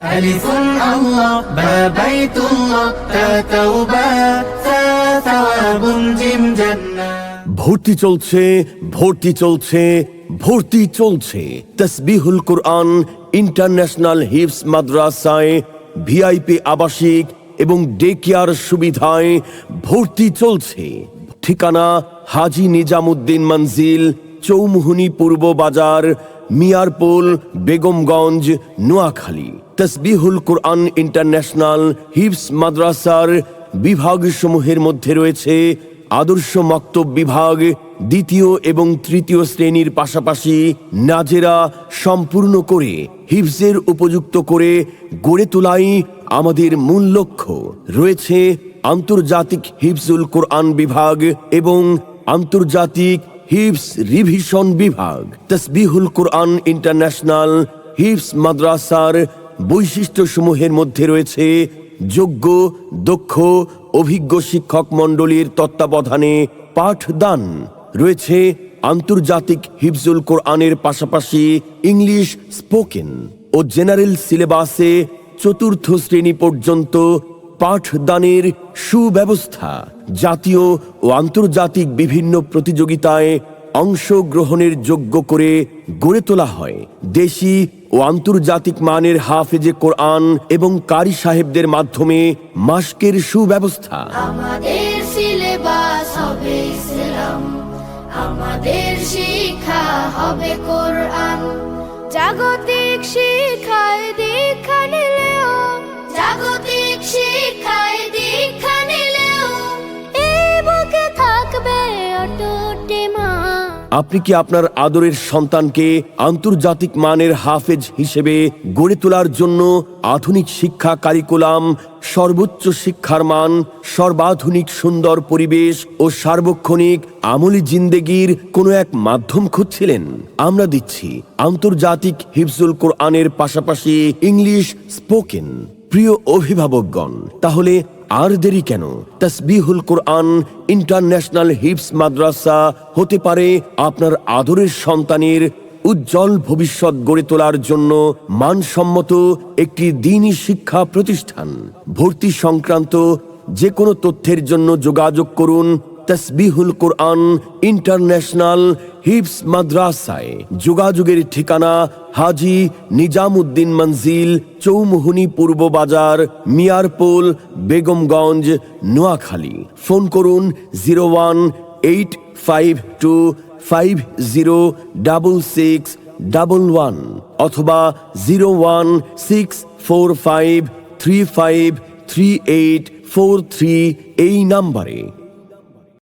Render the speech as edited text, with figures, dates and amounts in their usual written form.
ألف الله بيت الله توبة ثواب جيم جنة ভর্তি চলছে ভর্তি চলছে ভর্তি চলছে তাসবিহুল কোরআন ইন্টারন্যাশনাল হিফজ মাদ্রাসায় ভিআইপি আবাসিক এবং ডে কেয়ার সুবিধায় ভর্তি চলছে। ঠিকানা হাজী নিজামুদ্দিন মঞ্জিল, চৌমুহনী পূর্ব বাজার, মিয়ারপোল, বেগমগঞ্জ, নোয়াখালী। তাসবিহুল কোরআন ইন্টারন্যাশনাল হিফজ মাদ্রাসার বিভাগসমূহের মধ্যে রয়েছে আদর্শ মক্তব বিভাগ, দ্বিতীয় এবং তৃতীয় শ্রেণীর পাশাপাশি নাজেরা সম্পূর্ণ করে হিফজের উপযুক্ত করে গড়ে তোলাই আমাদের মূল লক্ষ্য। রয়েছে আন্তর্জাতিক হিফজুল কোরআন বিভাগ এবং আন্তর্জাতিক হিফজ রিভিশন বিভাগ। তাসবিহুল কোরআন ইন্টারন্যাশনাল হিফজ মাদ্রাসার বৈশিষ্ট্যসমূহের মধ্যে রয়েছে যোগ্য, দক্ষ, অভিজ্ঞ শিক্ষক মণ্ডলীর তত্ত্বাবধানে পাঠদান। রয়েছে আন্তর্জাতিক হিফজুল কোরআনের পাশাপাশি ইংলিশ স্পোকেন ও জেনারেল সিলেবাসে চতুর্থ শ্রেণী পর্যন্ত পাঠদানের সুব্যবস্থা। জাতীয় ও আন্তর্জাতিক বিভিন্ন প্রতিযোগিতায় অংশগ্রহণের যোগ্য করে গড়ে তোলা হয়। দেশি ও আন্তর্জাতিক মানের হাফেজে কোরআন এবং কারি সাহেবদের মাধ্যমে মাস্কের সুব্যবস্থা। আমাদের সিলেবাস হবে ইসলাম, আমাদের শিক্ষা হবে কোরআন। জাগতিক শিক্ষায় দীক্ষা নিলেও, জাগতিক শিক্ষায় দীক্ষা নিলেও এই বুকে থাকবে অটুট ঈমান। আপনি কি আপনার আদরের সন্তানকে আন্তর্জাতিক মানের হাফেজ হিসেবে গড়ে তোলার জন্য আধুনিক শিক্ষা কারিকুলাম, সর্বোচ্চ শিক্ষার মান, সর্বাধুনিক সুন্দর পরিবেশ ও সার্বক্ষণিক আমলি জিন্দেগির কোনো এক মাধ্যম খুঁজছিলেন? আমরা দিচ্ছি আন্তর্জাতিক হিফজুল কোরআনের পাশাপাশি ইংলিশ স্পোকেন। প্রিয় অভিভাবকগণ, তাহলে আর দেরি কেন? তাসবিহুল কোরআন ইন্টারন্যাশনাল হিফজ মাদ্রাসা হতে পারে আপনার আদরের সন্তানের উজ্জ্বল ভবিষ্যৎ গড়ে তোলার জন্য মানসম্মত একটি দ্বীনি শিক্ষা প্রতিষ্ঠান। ভর্তি সংক্রান্ত যে কোনো তথ্যের জন্য যোগাযোগ করুন তাসবিহুল কোরআন ইন্টারন্যাশনাল হিফজ মাদ্রাসায়। যোগাযোগের ঠিকানা হাজী নিজামুদ্দিন মঞ্জিল, চৌমুহনী পূর্ব বাজার, মিয়ারপোল, বেগমগঞ্জ, নোয়াখালী। ফোন করুন 0185250611 অথবা 016453533843 এই নাম্বারে।